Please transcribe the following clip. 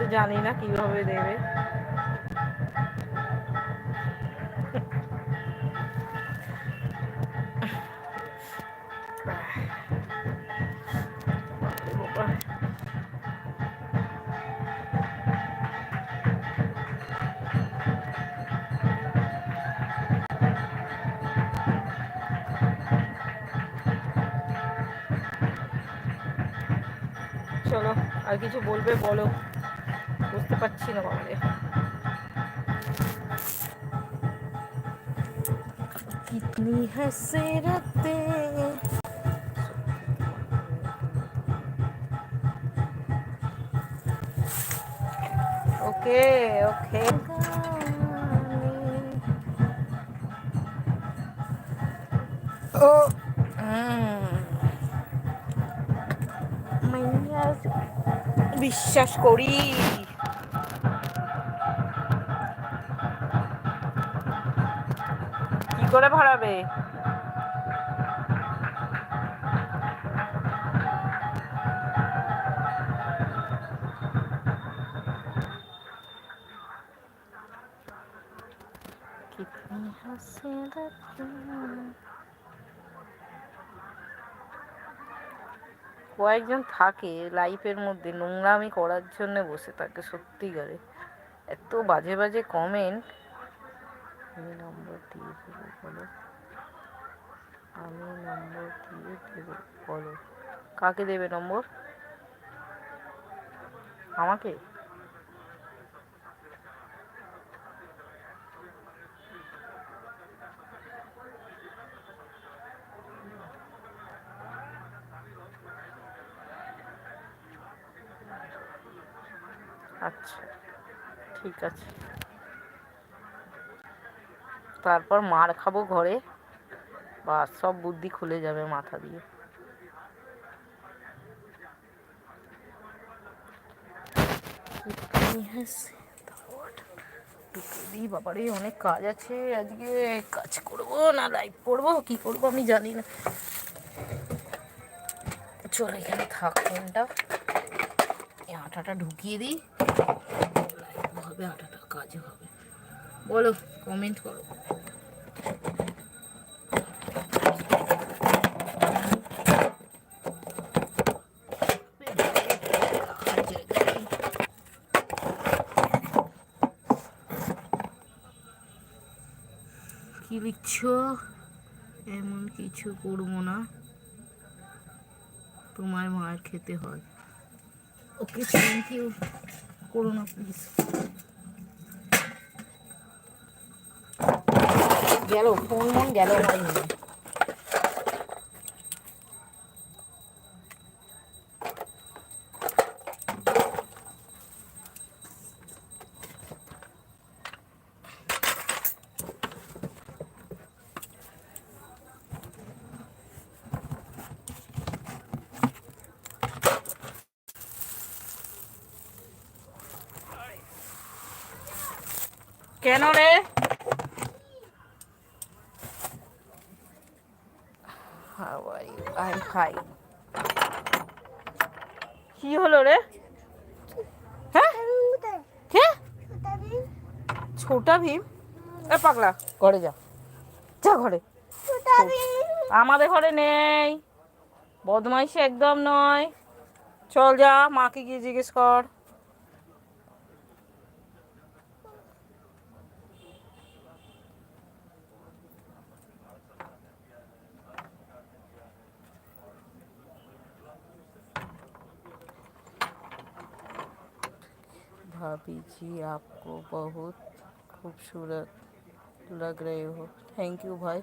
তো জানি না কিভাবে দেবে। চলো, আর কিছু বলবে বলো, বুঝতে পারছি না বাবারে। কিতনি হসরতে। ওকে ওকে। ও বিশ্বাস করি। কি করে ভাড়াবে? কয়েকজন থাকে লাইফের মধ্যে নোংরামি করার জন্য বসে থাকে, সত্যিকারে এত বাজে বাজে কমেন্ট। আমি নম্বর দিয়ে দেবো বলো, আমি নম্বর দিয়ে দেবো বলো। কাকে দেবে নম্বর? আমাকে? আচ্ছা ঠিক আছে, তারপর মার খাবো ঘরে, বা সব বুদ্ধি খুলে যাবে মাথা দিয়ে। বাবারে অনেক কাজ আছে আজকে, কাজ করবো না লাইভ করবো, কি করবো আমি জানি না। চল এখানে থাক ফোনটা, এই আটাটা ঢুকিয়ে দিই, হবে আটাটা কাজে হবে। বলো, কমেন্ট করো। কি লিখছো? এমন কিছু করবো না, তোমার মার খেতে হয়। ওকে থ্যাংক ইউ, করো না প্লিজ। গেল ফোন মন গেল ভাই। কেন রে? How are you? I'm fine. কি হলো রে? হ্যাঁ কে? ছোটা ভীম? এ পাগলা, ঘরে যা, যা ঘরে। আমাদের ঘরে নেই, বদমাইশি একদম নয়। চল যা, মাকে গিয়ে জিজ্ঞেস কর। भाभी जी आपको बहुत खूबसूरत लग रहे हो। थैंक यू भाई।